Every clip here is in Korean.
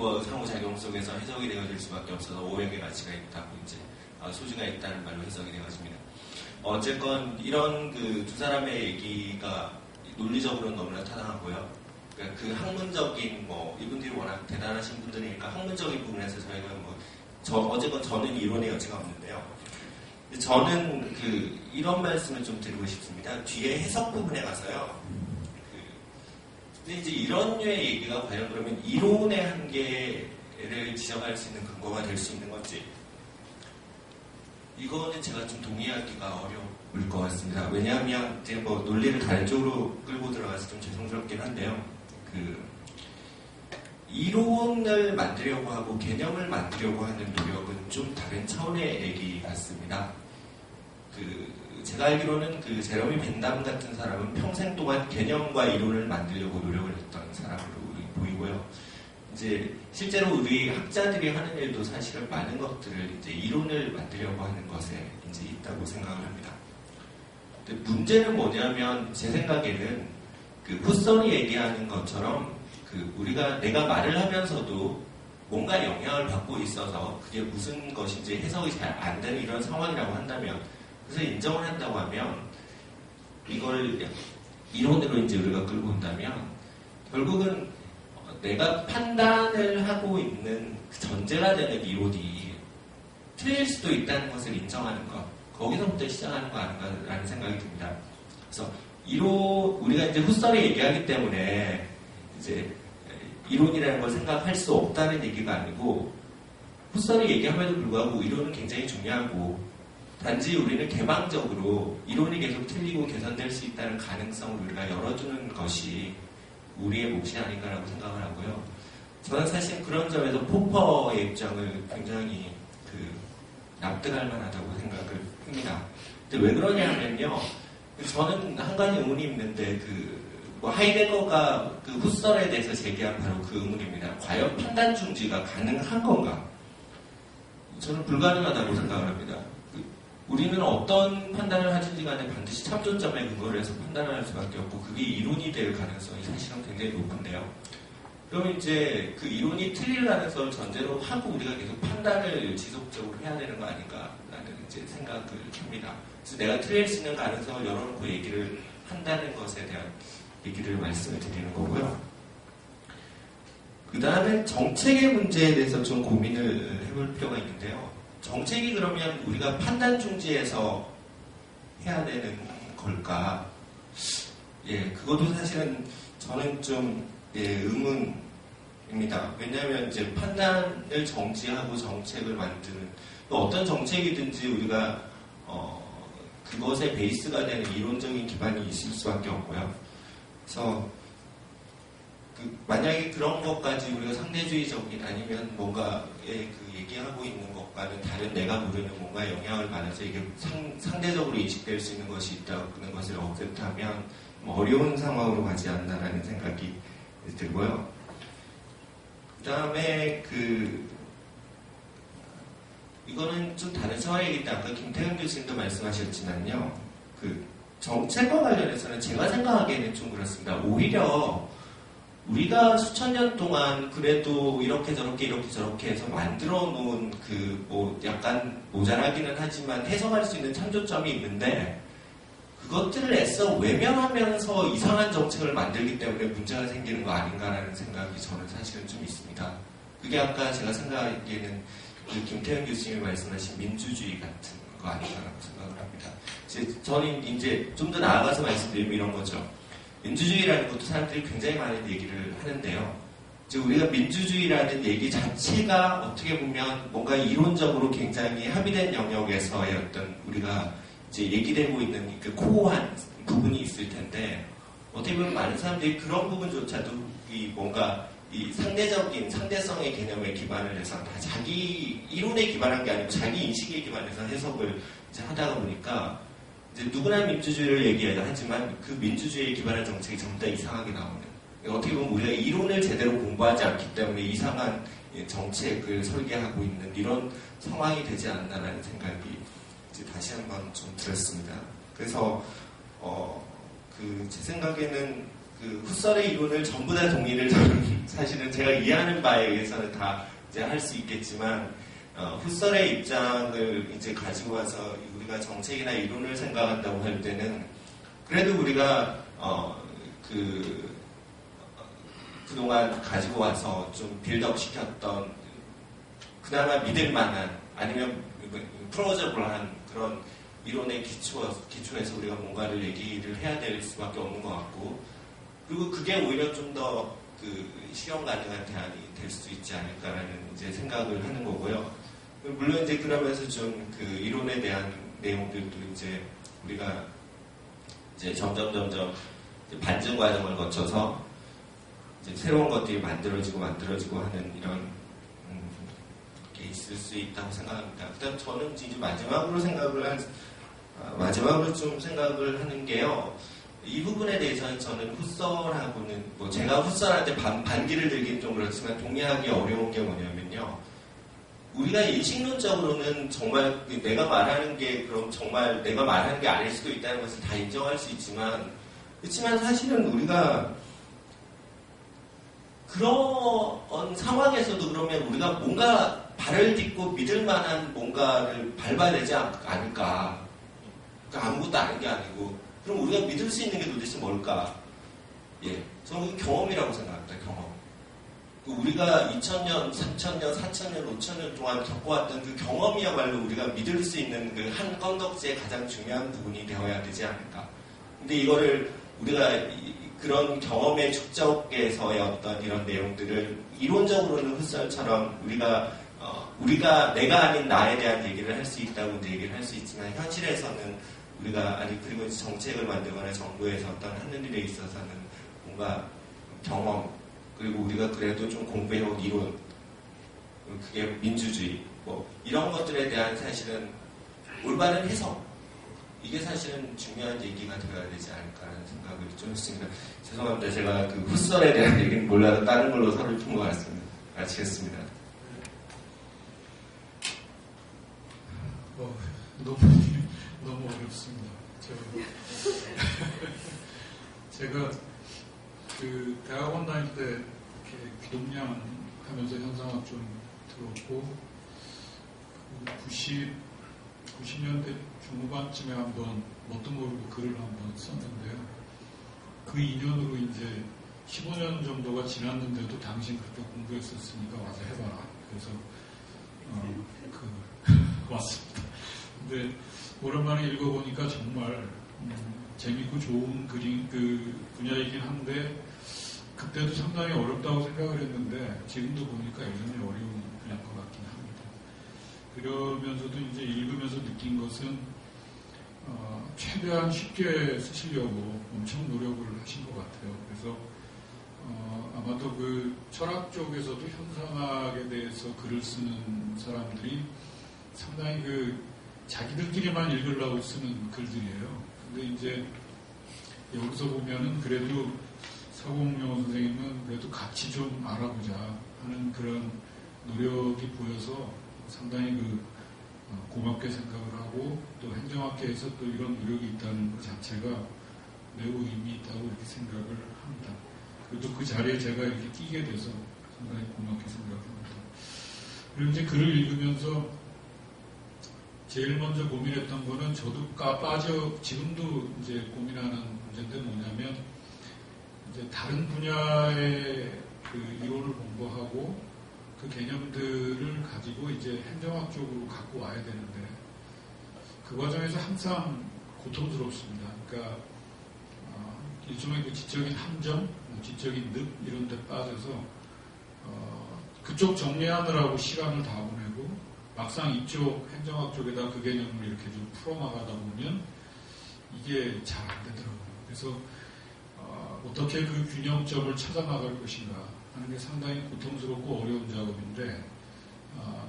뭐 상호작용 속에서 해석이 되어질 수밖에 없어서 오역의 가치가 있다고 이제 소지가 있다는 말로 해석이 되어집니다. 어쨌건 이런 그 두 사람의 얘기가 논리적으로는 너무나 타당하고요. 그러니까 그 학문적인 뭐 이분들이 워낙 대단하신 분들이니까 학문적인 부분에서 저희가 뭐 어쨌건 저는 이론의 여지가 없는데요. 저는 이런 말씀을 좀 드리고 싶습니다. 뒤에 해석 부분에 가서요. 근데 이제 이런 류의 얘기가 과연 그러면 이론의 한계를 지적할 수 있는 근거가 될 수 있는 건지, 이거는 제가 좀 동의하기가 어려울 것 같습니다. 왜냐하면 이제 뭐 논리를 다른 쪽으로 끌고 들어가서 좀 죄송스럽긴 한데요. 이론을 만들려고 하고 개념을 만들려고 하는 노력은 좀 다른 차원의 얘기 같습니다. 제가 알기로는 제러미 벤담 같은 사람은 평생 동안 개념과 이론을 만들려고 노력을 했던 사람으로 보이고요. 이제 실제로 우리 학자들이 하는 일도 사실은 많은 것들을 이제 이론을 만들려고 하는 것에 이제 있다고 생각을 합니다. 근데 문제는 뭐냐면 제 생각에는 후선이 얘기하는 것처럼 내가 말을 하면서도 뭔가 영향을 받고 있어서 그게 무슨 것인지 해석이 잘 안 되는 이런 상황이라고 한다면, 그래서 인정을 한다고 하면 이걸 이론으로 이제 우리가 끌고 온다면 결국은 내가 판단을 하고 있는 전제가 되는 이론이 틀릴 수도 있다는 것을 인정하는 것, 거기서부터 시작하는 거 아닌가라는 생각이 듭니다. 그래서 우리가 이제 후설에 얘기하기 때문에 이제 이론이라는 걸 생각할 수 없다는 얘기가 아니고, 후설에 얘기함에도 불구하고 이론은 굉장히 중요하고, 단지 우리는 개방적으로 이론이 계속 틀리고 개선될 수 있다는 가능성을 우리가 열어주는 것이 우리의 몫이 아닌가라고 생각을 하고요. 저는 사실 그런 점에서 포퍼의 입장을 굉장히 납득할 만하다고 생각을 합니다. 근데 왜 그러냐 하면요. 저는 한 가지 의문이 있는데, 하이데거가 후설에 대해서 제기한 바로 그 의문입니다. 과연 판단 중지가 가능한 건가? 저는 불가능하다고 생각을 합니다. 우리는 어떤 판단을 하든지 간에 반드시 참조점에 근거를 해서 판단을 할 수밖에 없고, 그게 이론이 될 가능성이 사실은 굉장히 높은데요. 그럼 이제 그 이론이 틀릴 가능성을 전제로 하고 우리가 계속 판단을 지속적으로 해야 되는 거 아닌가라는 이제 생각을 합니다. 그래서 내가 틀릴 수 있는 가능성을 열어놓고 얘기를 한다는 것에 대한 얘기를 말씀을 드리는 거고요. 그 다음에 정책의 문제에 대해서 좀 고민을 해볼 필요가 있는데요. 정책이 그러면 우리가 판단 중지에서 해야 되는 걸까? 그것도 사실은 저는 좀 의문입니다. 왜냐하면 이제 판단을 정지하고 정책을 만드는, 또 어떤 정책이든지 우리가 그것의 베이스가 되는 이론적인 기반이 있을 수밖에 없고요. 그래서 만약에 그런 것까지 우리가 상대주의적인 아니면 뭔가에 얘기하고 있는 것과는 다른 내가 모르는 뭔가 영향을 받아서 이게 상대적으로 인식될 수 있는 것이 있다는 것을 억셉트하면 어려운 상황으로 가지 않나라는 생각이 들고요. 그 다음에 이거는 좀 다른 상황이기 때문에 아까 김태현 교수님도 말씀하셨지만요. 정책과 관련해서는 제가 생각하기에는 좀 그렇습니다. 오히려 우리가 수천 년 동안 그래도 이렇게 저렇게 해서 만들어 놓은 약간 모자라기는 하지만 해석할 수 있는 참조점이 있는데, 그것들을 애써 외면하면서 이상한 정책을 만들기 때문에 문제가 생기는 거 아닌가라는 생각이 저는 사실은 좀 있습니다. 그게 아까 제가 생각하기에는 김태현 교수님이 말씀하신 민주주의 같은 거 아닌가라고 생각을 합니다. 저는 이제 좀 더 나아가서 말씀드리면 이런 거죠. 민주주의라는 것도 사람들이 굉장히 많은 얘기를 하는데요. 이제 우리가 민주주의라는 얘기 자체가 어떻게 보면 뭔가 이론적으로 굉장히 합의된 영역에서의 어떤 우리가 이제 얘기되고 있는 코어한 부분이 있을 텐데, 어떻게 보면 많은 사람들이 그런 부분조차도 뭔가 상대적인 상대성의 개념에 기반을 해서 다 자기 이론에 기반한 게 아니고 자기 인식에 기반해서 해석을 이제 하다가 보니까 이제 누구나 민주주의를 얘기해야 하지만 그 민주주의에 기반한 정책이 전부 다 이상하게 나오는, 어떻게 보면 우리가 이론을 제대로 공부하지 않기 때문에 이상한 정책을 설계하고 있는 이런 상황이 되지 않나라는 생각이 이제 다시 한번 좀 들었습니다. 그래서 제 생각에는 그 훗설의 이론을 전부 다 동의를 저는 사실은 제가 이해하는 바에 의해서는 다 이제 할 수 있겠지만 훗설의 입장을 이제 가지고 와서 우리가 정책이나 이론을 생각한다고 할 때는 그래도 우리가 그동안 가지고 와서 좀 빌드업 시켰던 그나마 믿을 만한 아니면 프로저블한 그런 이론의 기초에서 우리가 뭔가를 얘기를 해야 될 수밖에 없는 것 같고, 그리고 그게 오히려 좀 더 실현 가능한 대안이 될 수 있지 않을까라는 이제 생각을 하는 거고요. 물론 이제 그러면서 좀 그 이론에 대한 내용들도 이제 우리가 이제 점점 이제 반증 과정을 거쳐서 이제 새로운 것들이 만들어지고 하는 이런 게 있을 수 있다고 생각합니다. 그다음 저는 이제 마지막으로 좀 생각을 하는 게요. 이 부분에 대해서는 저는 훗설하고는 뭐 제가 훗설한테 반기를 들긴 좀 그렇지만 동의하기 어려운 게 뭐냐면요. 우리가 인식론적으로는 정말 내가 말하는 게 그럼 정말 내가 말하는 게 아닐 수도 있다는 것을 다 인정할 수 있지만, 그렇지만 사실은 우리가 그런 상황에서도 그러면 우리가 뭔가 발을 딛고 믿을 만한 뭔가를 밟아야 되지 않을까. 그러니까 아무것도 아닌 게 아니고, 그럼 우리가 믿을 수 있는 게 도대체 뭘까? 예, 저는 경험이라고 생각합니다. 경험. 우리가 2000년, 3000년, 4000년, 5000년 동안 겪어왔던 그 경험이야말로 우리가 믿을 수 있는 그 한 건덕지의 가장 중요한 부분이 되어야 되지 않을까. 근데 이거를 우리가 그런 경험의 축적에서의 어떤 이런 내용들을 이론적으로는 훗설처럼 우리가 내가 아닌 나에 대한 얘기를 할 수 있다고 얘기를 할 수 있지만, 현실에서는 우리가 그리고 정책을 만들거나 정부에서 어떤 하는 일에 있어서는 뭔가 경험, 그리고 우리가 그래도 좀 공부해온 이론, 그게 민주주의, 뭐 이런 것들에 대한 사실은 올바른 해석, 이게 사실은 중요한 얘기가 되어야 되지 않을까라는 생각을 좀 했습니다. 죄송합니다. 제가 그 훗설에 대한 얘기는 몰라도 다른 걸로 서를 푼 것 같습니다. 마치겠습니다. 너무 어렵습니다. 제가 그 대학원 다닐 때 이렇게 귀동냥 하면서 현상학 좀 들었고, 90년대 중후반쯤에 한번 뭣도 모르고 글을 한번 썼는데요. 그 인연으로 이제 15년 정도가 지났는데도 당신 그때 공부했었으니까 와서 해봐라. 그래서 왔습니다. 근데 오랜만에 읽어보니까 정말 재밌고 좋은 그림 분야이긴 한데, 그때도 상당히 어렵다고 생각을 했는데 지금도 보니까 여전히 어려운 분야인 것 같긴 합니다. 그러면서도 이제 읽으면서 느낀 것은 최대한 쉽게 쓰시려고 엄청 노력을 하신 것 같아요. 그래서 아마도 그 철학 쪽에서도 현상학에 대해서 글을 쓰는 사람들이 상당히 자기들끼리만 읽으려고 쓰는 글들이에요. 근데 이제 여기서 보면은 그래도 서공룡 선생님은 그래도 같이 좀 알아보자 하는 그런 노력이 보여서 상당히 고맙게 생각을 하고, 또 행정학계에서 또 이런 노력이 있다는 것 자체가 매우 의미 있다고 이렇게 생각을 합니다. 그리고 그 자리에 제가 이렇게 끼게 돼서 상당히 고맙게 생각합니다. 그리고 이제 글을 읽으면서 제일 먼저 고민했던 거는 저도 지금도 이제 고민하는 문제인데 뭐냐면, 이제 다른 분야의 그 이론을 공부하고 그 개념들을 가지고 이제 행정학 쪽으로 갖고 와야 되는데, 그 과정에서 항상 고통스럽습니다. 그러니까 일종의 그 지적인 함정, 지적인 늪 이런 데 빠져서 그쪽 정리하느라고 시간을 다 보내고, 막상 이쪽 행정학 쪽에다 그 개념을 이렇게 좀 풀어나가다 보면 이게 잘 안 되더라고요. 그래서 어떻게 그 균형점을 찾아나갈 것인가 하는 게 상당히 고통스럽고 어려운 작업인데,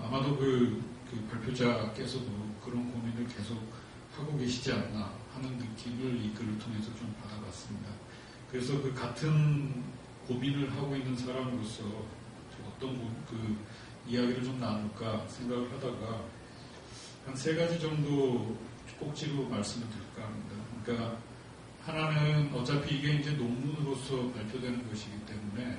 아마도 그 발표자께서도 그런 고민을 계속 하고 계시지 않나 하는 느낌을 이 글을 통해서 좀 받아봤습니다. 그래서 그 같은 고민을 하고 있는 사람으로서 어떤 이야기를 좀 나눌까 생각을 하다가 한 3가지 정도 꼭지로 말씀을 드릴까 합니다. 그러니까 하나는 어차피 이게 이제 논문으로서 발표되는 것이기 때문에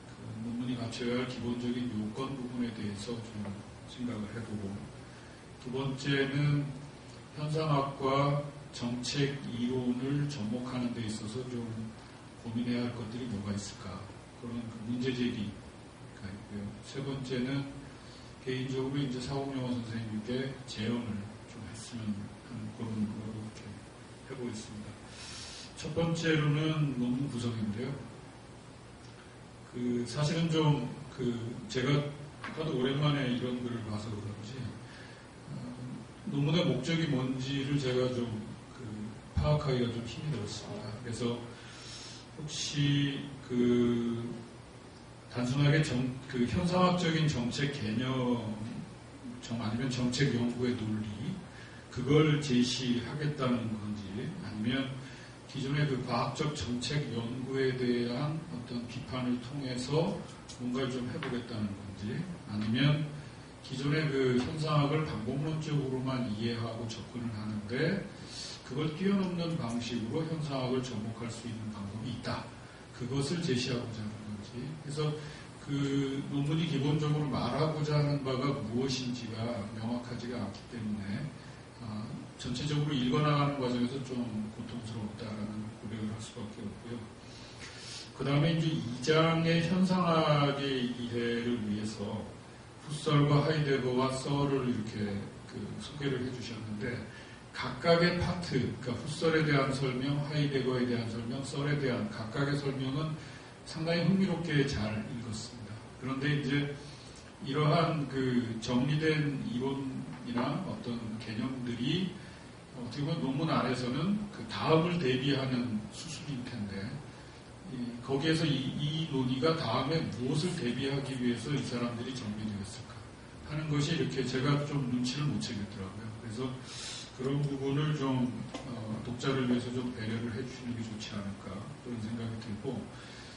그 논문이 갖춰야 할 기본적인 요건 부분에 대해서 좀 생각을 해보고, 두 번째는 현상학과 정책 이론을 접목하는 데 있어서 좀 고민해야 할 것들이 뭐가 있을까, 그런 그 문제 제기가 있고요. 세 번째는 개인적으로 이제 사공영어 선생님께 제언을 좀 했으면 하는 그런 거로 이렇게 해보겠습니다. 첫 번째로는 논문 구성인데요. 사실은 좀 제가 하도 오랜만에 이런 글을 봐서 그런지 논문의 목적이 뭔지를 제가 좀 파악하기가 좀 힘이 들었습니다. 그래서 혹시 단순하게 현상학적인 정책 개념, 아니면 정책 연구의 논리, 그걸 제시하겠다는 건지, 아니면 기존의 과학적 정책 연구에 대한 어떤 비판을 통해서 뭔가를 좀 해보겠다는 건지, 아니면 기존의 현상학을 방법론적으로만 이해하고 접근을 하는데 그걸 뛰어넘는 방식으로 현상학을 접목할 수 있는 방법이 있다, 그것을 제시하고자 하는 건지. 그래서 논문이 기본적으로 말하고자 하는 바가 무엇인지가 명확하지가 않기 때문에 전체적으로 읽어나가는 과정에서 좀 고통스럽다라는 고백을 할 수밖에 없고요. 그 다음에 이제 2장의 현상학의 이해를 위해서 푸설과 하이데거와 썰을 이렇게 소개를 해주셨는데, 각각의 파트, 그러니까 푸설에 대한 설명, 하이데거에 대한 설명, 썰에 대한 각각의 설명은 상당히 흥미롭게 잘 읽었습니다. 그런데 이제 이러한 정리된 이론이나 어떤 개념들이 어떻게 보면 논문 안에서는 다음을 대비하는 수순일 텐데, 거기에서 이 논의가 다음에 무엇을 대비하기 위해서 이 사람들이 정리되었을까 하는 것이 이렇게 제가 좀 눈치를 못 채겠더라고요. 그래서 그런 부분을 좀 독자를 위해서 좀 배려를 해주시는 게 좋지 않을까, 그런 생각이 들고,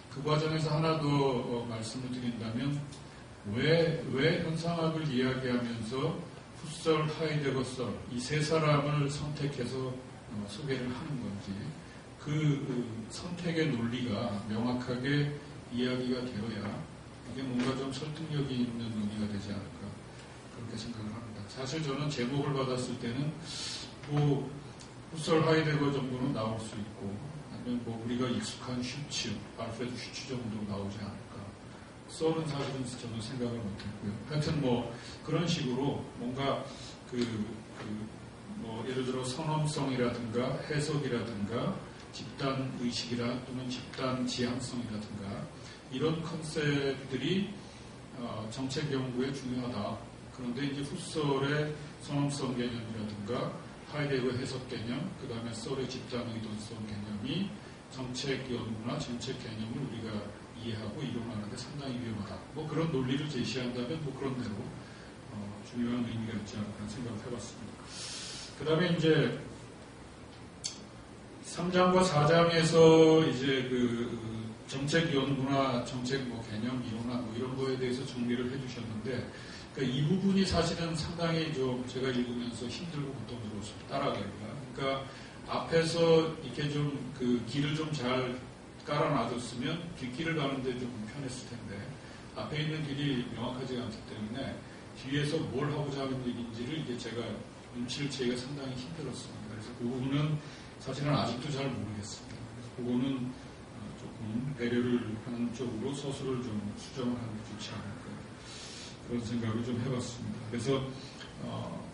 그 과정에서 하나 더 말씀을 드린다면, 왜 현상학을 이야기하면서 푸설, 하이데거, 썰, 이 세 사람을 선택해서 소개를 하는 건지, 선택의 논리가 명확하게 이야기가 되어야 이게 뭔가 좀 설득력이 있는 논의가 되지 않을까, 그렇게 생각을 합니다. 사실 저는 제목을 받았을 때는 푸설, 하이데거 정도는 나올 수 있고, 아니면 우리가 익숙한 슈츠, 알프레드 슈츠 정도 나오지 않을까. 썰은 사실은 저는 생각을 못했고요. 하여튼 그런 식으로 뭔가 예를 들어 선험성이라든가 해석이라든가 집단 의식이라 또는 집단 지향성이라든가 이런 컨셉들이 정책 연구에 중요하다. 그런데 이제 푸설의 선험성 개념이라든가 하이데거 해석 개념, 그 다음에 썰의 집단 의도성 개념이 정책 연구나 정책 개념을 우리가 이해하고 이론하는데 상당히 위험하다. 그런 논리를 제시한다면 그런 대로 중요한 의미가 있지 않을까 생각을 해봤습니다. 그 다음에 이제 3장과 4장에서 이제 정책 연구나 정책 개념 이론나 이런 거에 대해서 정리를 해주셨는데, 이 부분이 사실은 상당히 좀 제가 읽으면서 힘들고 고통스러웠습니다. 따라가기가. 그러니까 앞에서 이렇게 좀 길을 좀 잘 깔아놔줬으면 뒷길을 가는데 좀 편했을 텐데, 앞에 있는 길이 명확하지 않기 때문에 뒤에서 뭘 하고자 하는 얘기인지를 이제 제가 눈치를 채기가 상당히 힘들었습니다. 그래서 그 부분은 사실은 아직도 잘 모르겠습니다. 그래서 그거는 조금 배려를 하는 쪽으로 서술을 좀 수정을 하는 게 좋지 않을까, 그런 생각을 좀 해봤습니다. 그래서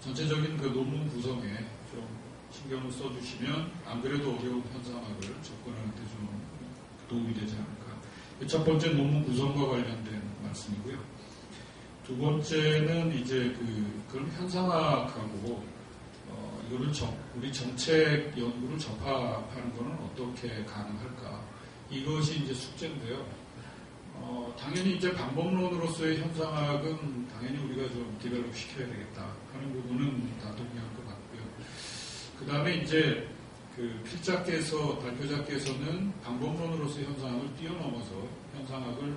전체적인 논문 구성에 좀 신경을 써주시면 안 그래도 어려운 현상학을 접근하는 데 좀 도움이 되지 않을까. 첫 번째 논문 구성과 관련된 말씀이고요. 두 번째는 이제 그런 현상학하고 이거를 우리 정책 연구를 접합하는 것은 어떻게 가능할까? 이것이 이제 숙제인데요. 당연히 이제 방법론으로서의 현상학은 당연히 우리가 좀 디벨롭 시켜야 되겠다 하는 부분은 다 동의할 것 같고요. 그 다음에 이제 필자께서, 발표자께서는 방법론으로서의 현상학을 뛰어넘어서 현상학을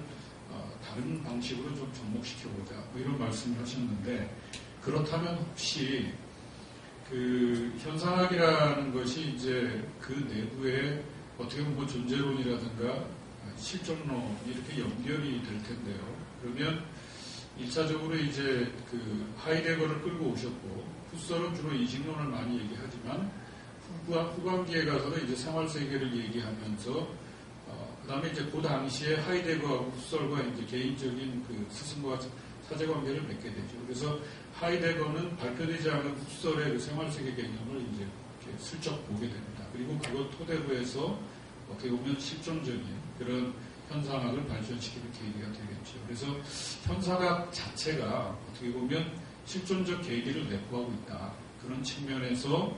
다른 방식으로 좀 접목시켜보자, 이런 말씀을 하셨는데, 그렇다면 혹시 그 현상학이라는 것이 이제 그 내부에 어떻게 보면 뭐 존재론이라든가 실존론이 이렇게 연결이 될 텐데요. 그러면 1차적으로 이제 그 하이데거를 끌고 오셨고, 후설은 주로 이직론을 많이 얘기하지만, 후반기에 가서는 이제 생활세계를 얘기하면서, 그 다음에 이제 그 당시에 하이데거하고 후설과 이제 개인적인 그 스승과 사제관계를 맺게 되죠. 그래서 하이데거는 발표되지 않은 후설의 그 생활세계 개념을 이제 이렇게 슬쩍 보게 됩니다. 그리고 그걸 토대로 해서 어떻게 보면 실존적인 그런 현상학을 발전시키는 계기가 되겠죠. 그래서 현상학 자체가 어떻게 보면 실존적 계기를 내포하고 있다. 그런 측면에서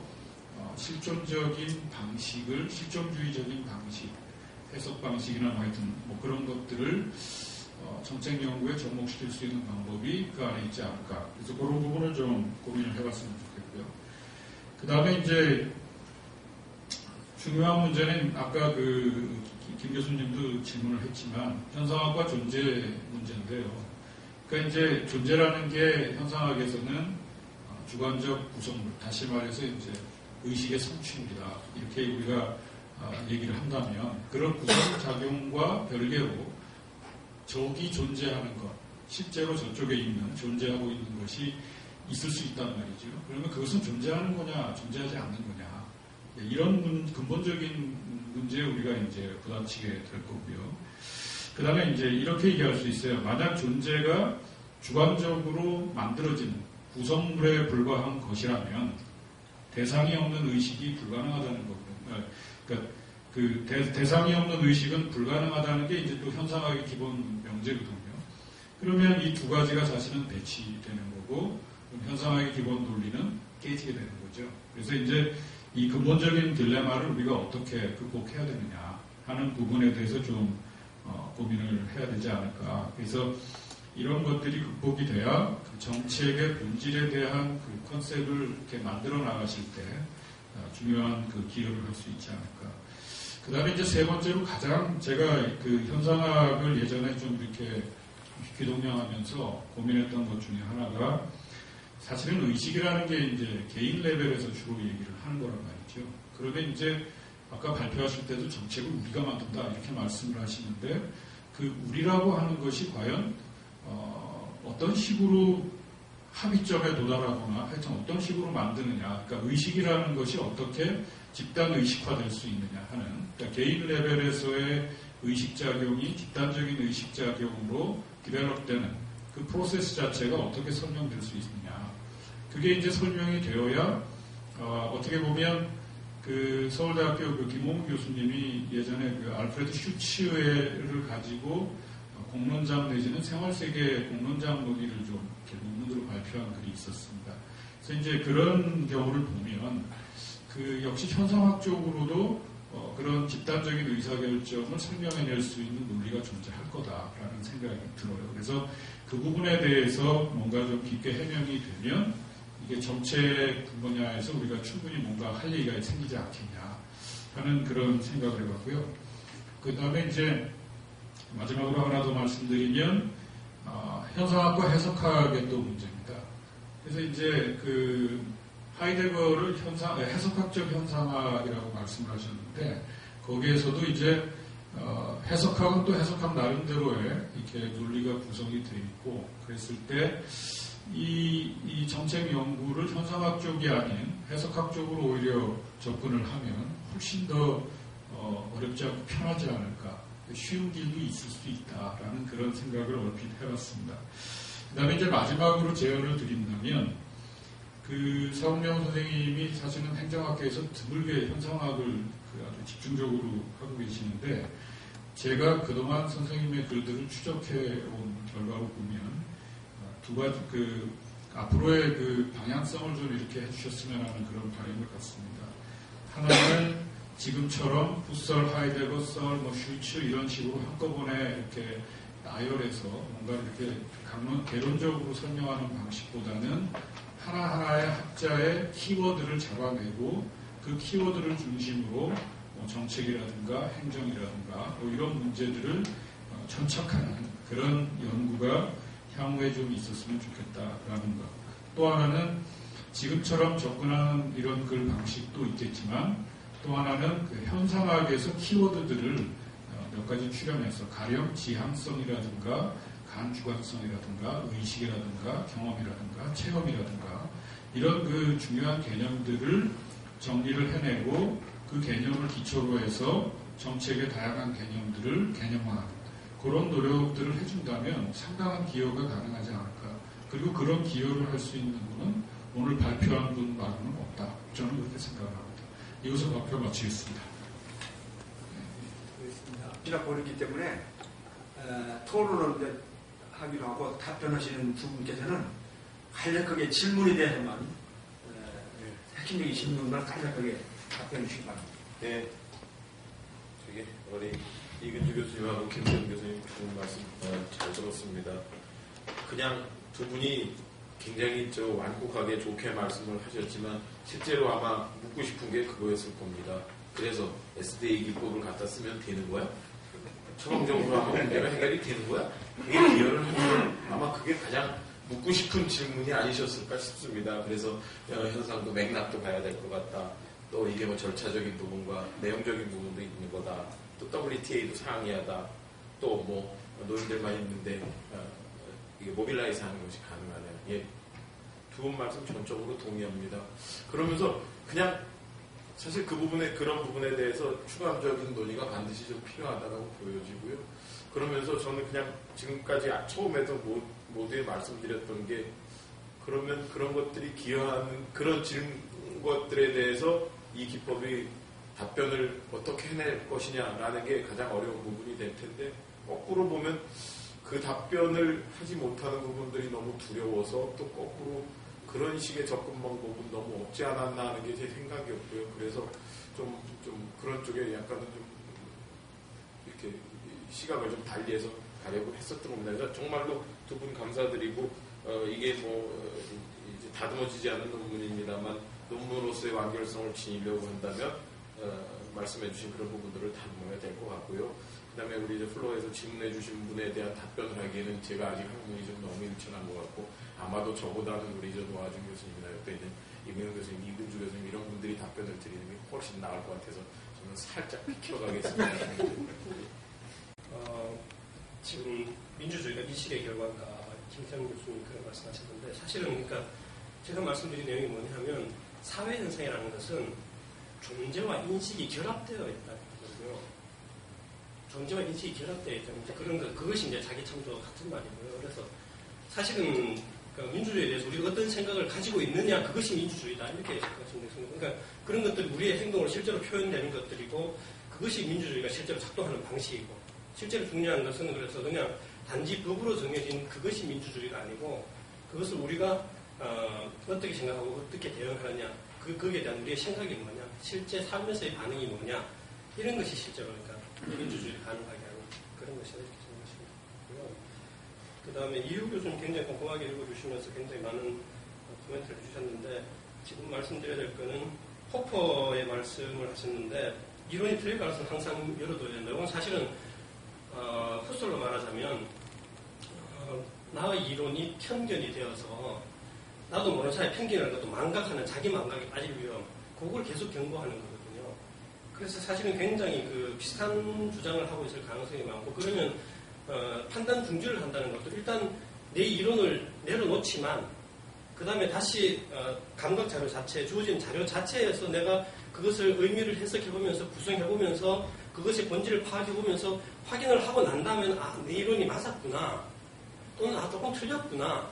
실존적인 방식을, 실존주의적인 방식, 해석 방식이나 하여튼 뭐 그런 것들을 정책 연구에 접목시킬 수 있는 방법이 그 안에 있지 않을까. 그래서 그런 부분을 좀 고민을 해봤으면 좋겠고요. 그 다음에 이제 중요한 문제는 아까 김 교수님도 질문을 했지만 현상학과 존재 문제인데요. 그러니까 이제 존재라는 게 현상학에서는 주관적 구성물, 다시 말해서 이제 의식의 성취물이다. 이렇게 우리가 얘기를 한다면 그런 구성작용과 별개로 적이 존재하는 것, 실제로 저쪽에 있는, 존재하고 있는 것이 있을 수 있단 말이죠. 그러면 그것은 존재하는 거냐, 존재하지 않는 거냐. 이런 근본적인 문제에 우리가 이제 부딪히게 될 거고요. 그 다음에 이제 이렇게 얘기할 수 있어요. 만약 존재가 주관적으로 만들어지는 구성물에 불과한 것이라면 대상이 없는 의식이 불가능하다는 거거든요. 그러니까 그 대상이 없는 의식은 불가능하다는 게 이제 또 현상학의 기본 명제거든요. 그러면 이 두 가지가 사실은 배치되는 거고, 현상학의 기본 논리는 깨지게 되는 거죠. 그래서 이제 이 근본적인 딜레마를 우리가 어떻게 극복해야 되느냐 하는 부분에 대해서 좀 고민을 해야 되지 않을까. 그래서 이런 것들이 극복이 돼야 그 정책의 본질에 대한 그 컨셉을 이렇게 만들어 나가실 때 중요한 그 기여를 할 수 있지 않을까. 그 다음에 이제 세 번째로 가장 제가 그 현상학을 예전에 좀 이렇게 귀동냥하면서 고민했던 것 중에 하나가 사실은 의식이라는 게 이제 개인 레벨에서 주로 얘기를 하는 거란 말이죠. 그러면 이제 아까 발표하실 때도 정책을 우리가 만든다 이렇게 말씀을 하시는데 그 우리라고 하는 것이 과연 어떤 식으로 합의점에 도달하거나 하여튼 어떤 식으로 만드느냐, 그러니까 의식이라는 것이 어떻게 집단 의식화될 수 있느냐 하는, 그러니까 개인 레벨에서의 의식작용이 집단적인 의식작용으로 디벨롭되는 그 프로세스 자체가 어떻게 설명될 수 있느냐. 그게 이제 설명이 되어야 어떻게 보면 그 서울대학교 그 김홍우 교수님이 예전에 그 알프레드 슈츠를 가지고 공론장 내지는 생활세계 공론장 논의를 좀 이렇게 논문으로 발표한 글이 있었습니다. 그래서 이제 그런 경우를 보면 그 역시 현상학적으로도 그런 집단적인 의사결정을 설명해낼 수 있는 논리가 존재할 거다라는 생각이 들어요. 그래서 그 부분에 대해서 뭔가 좀 깊게 해명이 되면 이게 정책 분야에서 우리가 충분히 뭔가 할 얘기가 생기지 않겠냐 하는 그런 생각을 해봤고요. 그 다음에 이제 마지막으로 하나 더 말씀드리면 현상학과 해석학의 또 문제입니다. 그래서 이제 그 하이데거를 해석학적 현상학이라고 말씀을 하셨는데 거기에서도 이제 해석학은 또 해석학 나름대로의 이렇게 논리가 구성이 되어 있고 그랬을 때 이 정책 연구를 현상학 쪽이 아닌 해석학 쪽으로 오히려 접근을 하면 훨씬 더 어렵지 않고 편하지 않을까. 쉬운 길도 있을 수 있다라는 그런 생각을 얼핏 해봤습니다. 그 다음에 이제 마지막으로 제언을 드린다면 그 사홍명 선생님이 사실은 행정학계에서 드물게 현상학을 아주 집중적으로 하고 계시는데 제가 그동안 선생님의 글들을 추적해온 결과로 보면 두 가지 앞으로의 그 방향성을 좀 이렇게 해주셨으면 하는 그런 바람을 갖습니다. 하나는 지금처럼 후설, 하이데거, 썰, 슈츠 이런 식으로 한꺼번에 이렇게 나열해서 뭔가 이렇게 개론적으로 설명하는 방식보다는 하나하나의 학자의 키워드를 잡아내고 그 키워드를 중심으로 정책이라든가 행정이라든가 이런 문제들을 천착하는 그런 연구가 향후에 좀 있었으면 좋겠다라는 것. 또 하나는 지금처럼 접근하는 이런 글 방식도 있겠지만 또 하나는 그 현상학에서 키워드들을 몇 가지 출연해서 가령 지향성이라든가 간주관성이라든가 의식이라든가 경험이라든가 체험이라든가 이런 그 중요한 개념들을 정리를 해내고 그 개념을 기초로 해서 정책의 다양한 개념들을 개념화하는 그런 노력들을 해준다면 상당한 기여가 가능하지 않을까. 그리고 그런 기여를 할 수 있는 분은 오늘 발표한 분 말고는 없다. 저는 그렇게 생각을 합니다. 이것을 발표 마치겠습니다. 지나 버렸기 때문에 토론을 하기로 하고 답변하시는 두 분께서는 간략하게 질문에 대해서만 핵심적인 질문만 간략하게 답변해 주시기 바랍니다. 네, 저기 우리 이근주 교수님하고 김태훈 교수님 좋은 말씀 잘 들었습니다. 그냥 두 분이 굉장히 완곡하게 좋게 말씀을 하셨지만 실제로 아마 묻고 싶은 게 그거였을 겁니다. 그래서 SDA 기법을 갖다 쓰면 되는 거야? 처방적으로 하면 문제가 해결이 되는 거야? 그게 기여를 하면 아마 그게 가장 묻고 싶은 질문이 아니셨을까 싶습니다. 그래서 현상도 맥락도 봐야 될 것 같다. 또 이게 뭐 절차적인 부분과 내용적인 부분도 있는 거다. 또 WTA도 상이하다. 또 뭐 노인들만 있는데 이게 모빌라이즈 하는 것이 가능하냐. 예, 두 분 말씀 전적으로 동의합니다. 그러면서 그냥 사실 그 부분에 그런 부분에 대해서 추가적인 논의가 반드시 좀 필요하다고 보여지고요. 그러면서 저는 그냥 지금까지 처음에도 모두에 말씀드렸던 게 그러면 그런 것들이 기여하는 그런 것들에 대해서 이 기법이 답변을 어떻게 해낼 것이냐라는 게 가장 어려운 부분이 될 텐데 거꾸로 보면 그 답변을 하지 못하는 부분들이 너무 두려워서 또 거꾸로 그런 식의 접근 방법은 너무 없지 않았나 하는 게 제 생각이었고요. 그래서 좀 그런 쪽에 약간은 좀 이렇게 시각을 좀 달리해서 가려고 했었던 겁니다. 그래서 정말로 두 분 감사드리고 이게 뭐 이제 다듬어지지 않은 논문입니다만 논문으로서의 완결성을 지니려고 한다면 말씀해주신 그런 부분들을 다듬어야 될 것 같고요. 그 다음에 우리 이제 플로어에서 질문해주신 분에 대한 답변을 하기에는 제가 아직 학문이 좀 너무 일천한 것 같고 아마도 저보다는 우리 노아준 교수님이나 옆에 있는 이명현 교수님, 이근주 교수님 이런 분들이 답변을 드리는 게 훨씬 나을 것 같아서 저는 살짝 비켜가겠습니다. 지금 민주주의가 이식의 결과인가 김태형 교수님 그런 말씀하셨는데 사실은 그러니까 제가 말씀드린 내용이 뭐냐면 사회 현상이라는 것은 존재와 인식이 결합되어 있다는 거거든요. 존재와 인식이 결합되어 있다는 그런 것 그것이 이제 자기 참조 같은 말이고요. 그래서 사실은 그러니까 민주주의에 대해서 우리가 어떤 생각을 가지고 있느냐 그것이 민주주의다 이렇게 생각하시면 됩니다. 그러니까 그런 것들이 우리의 행동으로 실제로 표현되는 것들이고 그것이 민주주의가 실제로 작동하는 방식이고 실제로 중요한 것은 그래서 그냥 단지 법으로 정해진 그것이 민주주의가 아니고 그것을 우리가 어떻게 생각하고 어떻게 대응하느냐 거기에 대한 우리의 생각이 뭐냐 실제 삶에서의 반응이 뭐냐 이런 것이 실제로 그러니까 민주주의를 가능하게 하는 그런 것이다 이렇게 생각하시면 되고요. 그 다음에 이유 교수님 굉장히 꼼꼼하게 읽어주시면서 굉장히 많은 코멘트를 주셨는데 지금 말씀드려야 될 거는 호퍼의 말씀을 하셨는데 이론이 틀릴 가능성은 항상 열어둬야 된다. 이건 사실은 후설로 말하자면 나의 이론이 편견이 되어서 나도 모르는 사이에 편견을 갖고 망각하는 자기 망각에 빠질 위험 그걸 계속 경고하는 거거든요. 그래서 사실은 굉장히 그 비슷한 주장을 하고 있을 가능성이 많고 그러면 판단 중지를 한다는 것도 일단 내 이론을 내려놓지만 그 다음에 다시 감각 자료 자체 주어진 자료 자체에서 내가 그것을 의미를 해석해보면서 구성해보면서 그것의 본질을 파악해보면서 확인을 하고 난 다음에 내 이론이 맞았구나 또는 조금 틀렸구나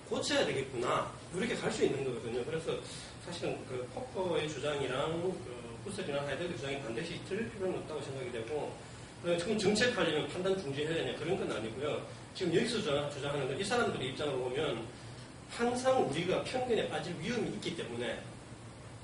고쳐야 되겠구나 이렇게 갈 수 있는 거거든요. 그래서 사실은 그 포퍼의 주장이랑 그 후설이나 하이데거의 주장이 반드시 틀릴 필요는 없다고 생각이 되고 지금 정책하려면 판단 중지해야 되냐 그런 건 아니고요. 지금 여기서 주장하는 건 이 사람들의 입장으로 보면 항상 우리가 편견에 빠질 위험이 있기 때문에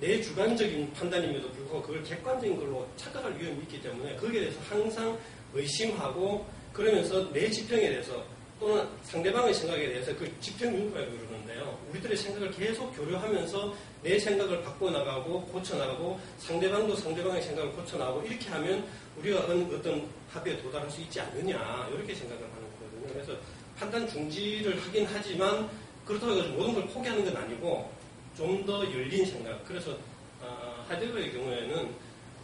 내 주관적인 판단임에도 불구하고 그걸 객관적인 걸로 착각할 위험이 있기 때문에 거기에 대해서 항상 의심하고 그러면서 내 지평에 대해서 또는 상대방의 생각에 대해서 그 지평윤곽이라고 그러는데요. 우리들의 생각을 계속 교류하면서 내 생각을 바꿔나가고 고쳐나가고 상대방도 상대방의 생각을 고쳐나가고 이렇게 하면 우리가 어떤 합의에 도달할 수 있지 않느냐 이렇게 생각을 하는 거거든요. 그래서 판단 중지를 하긴 하지만 그렇다고 해서 모든 걸 포기하는 건 아니고 좀 더 열린 생각. 그래서 하이데거의 경우에는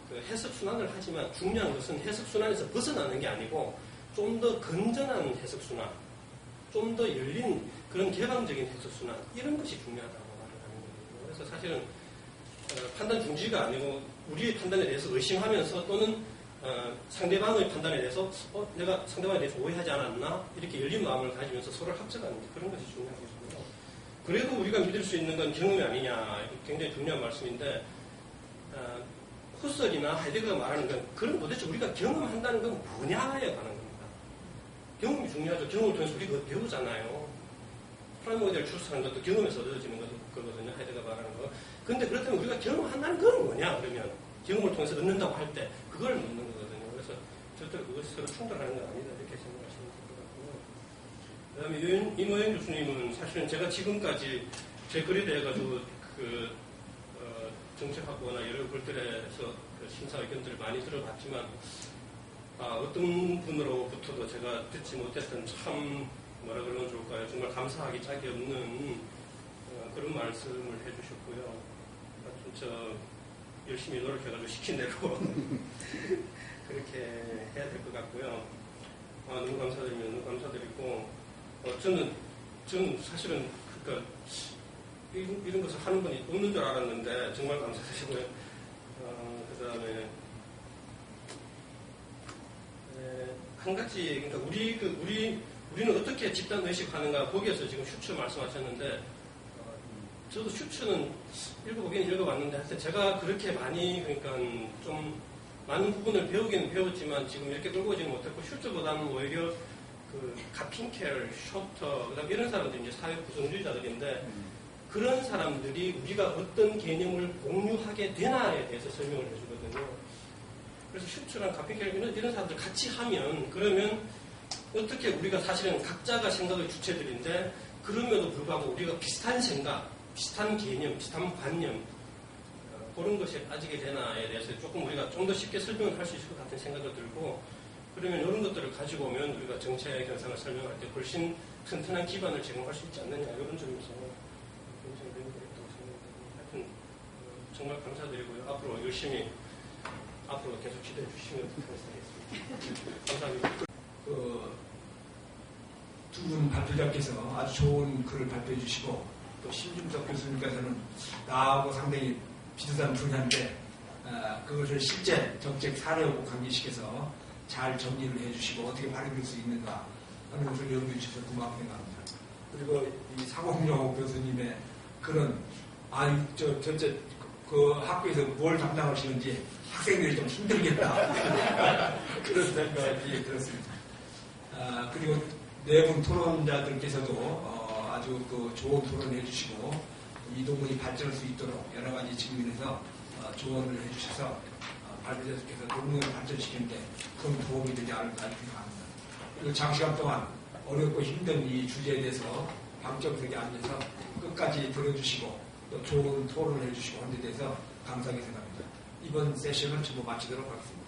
그 해석 순환을 하지만 중요한 것은 해석 순환에서 벗어나는 게 아니고 좀 더 건전한 해석 순환, 좀 더 열린 그런 개방적인 해석 순환 이런 것이 중요하다고 말을 하는 거거든요. 그래서 사실은 판단 중지가 아니고 우리의 판단에 대해서 의심하면서 또는 상대방의 판단에 대해서 내가 상대방에 대해서 오해하지 않았나 이렇게 열린 마음을 가지면서 서로를 합작하는 그런 것이 중요하거든요. 그래도 우리가 믿을 수 있는 건 경험이 아니냐 굉장히 중요한 말씀인데 후설이나 하이데거가 말하는 건 그럼 도대체 우리가 경험한다는 건 뭐냐에 관한 겁니다. 경험이 중요하죠. 경험을 통해서 우리가 배우잖아요. 프라이머리를 출석하는 것도 경험에서 얻어지는 거거든요. 하이데거가 말하는 거. 근데 그렇다면 우리가 경험한다는 건 뭐냐 그러면 경험을 통해서 얻는다고 할 때 그걸 묻는 거거든요. 그래서 절대로 그것이 서로 충돌하는 건 아니다 이렇게 생각하시면 될 것 같고요. 그 다음에 이모영 교수님은 사실은 제가 지금까지 제 글에 대해 가지고 정책학부나 여러 글들에서 심사 의견들을 많이 들어봤지만 어떤 분으로부터도 제가 듣지 못했던 참 뭐라 그러면 좋을까요? 정말 감사하기 짝이 없는 그런 말씀을 해주셨고요. 하여튼 열심히 노력해가지고 시킨 대로 그렇게 해야 될 것 같고요. 너무 감사드리고 저는 사실은 그러니까 이런 것을 하는 분이 없는 줄 알았는데 정말 감사드리고요. 그 다음에 한 가지 그러니까 우리는 어떻게 집단 의식하는가 거기에서 지금 슈츠 말씀하셨는데 저도 슈츠는 읽어보긴 읽어봤는데 하여튼 제가 그렇게 많이 그러니까 좀 많은 부분을 배우긴 배웠지만 지금 이렇게 끌고 오지는 못했고 슈츠보다는 오히려 그 가핑켈, 쇼터 그다음 이런 사람들이 이제 사회 구성주의자들인데 그런 사람들이 우리가 어떤 개념을 공유하게 되나에 대해서 설명을 해주거든요. 그래서 슈츠랑 가핑켈 이런 사람들 같이 하면 그러면 어떻게 우리가 사실은 각자가 생각의 주체들인데 그럼에도 불구하고 우리가 비슷한 생각, 비슷한 개념, 비슷한 관념 그런 것이 빠지게 되나에 대해서 조금 우리가 좀 더 쉽게 설명을 할 수 있을 것 같은 생각이 들고 그러면 이런 것들을 가지고 오면 우리가 정책 현상을 설명할 때 훨씬 튼튼한 기반을 제공할 수 있지 않느냐 이런 점에서 굉장히 의미가 있다고 생각합니다. 하여튼 정말 감사드리고요. 앞으로 열심히 앞으로 계속 기대해 주시면 감사하겠습니다. 감사합니다. 두 분 발표자께서 아주 좋은 글을 발표해 주시고 또 신중석 교수님께서는 나하고 상당히 비슷한 분야인데 그것을 실제 정책 사례하고 관계시켜서 잘 정리를 해주시고 어떻게 발휘될 수 있는가 하는 것을 연구해 주셔서 고맙게 생각합니다. 그리고 이 사공용 교수님의 그런 그 학교에서 뭘 담당하시는지 학생들이 좀 힘들겠다 그런 생각이 들었습니다. 그리고 네 분 토론자들께서도 아주 좋은 토론을 해주시고 이 논문이 발전할 수 있도록 여러 가지 측면에서 조언을 해주셔서 발표자들께서 논문을 발전시키는데 큰 도움이 되지 않을까 생각합니다. 그리고 장시간 동안 어렵고 힘든 이 주제에 대해서 방점석에 앉아서 끝까지 들어주시고 또 좋은 토론을 해주시고 한 데 대해서 감사하게 생각합니다. 이번 세션을 전부 마치도록 하겠습니다.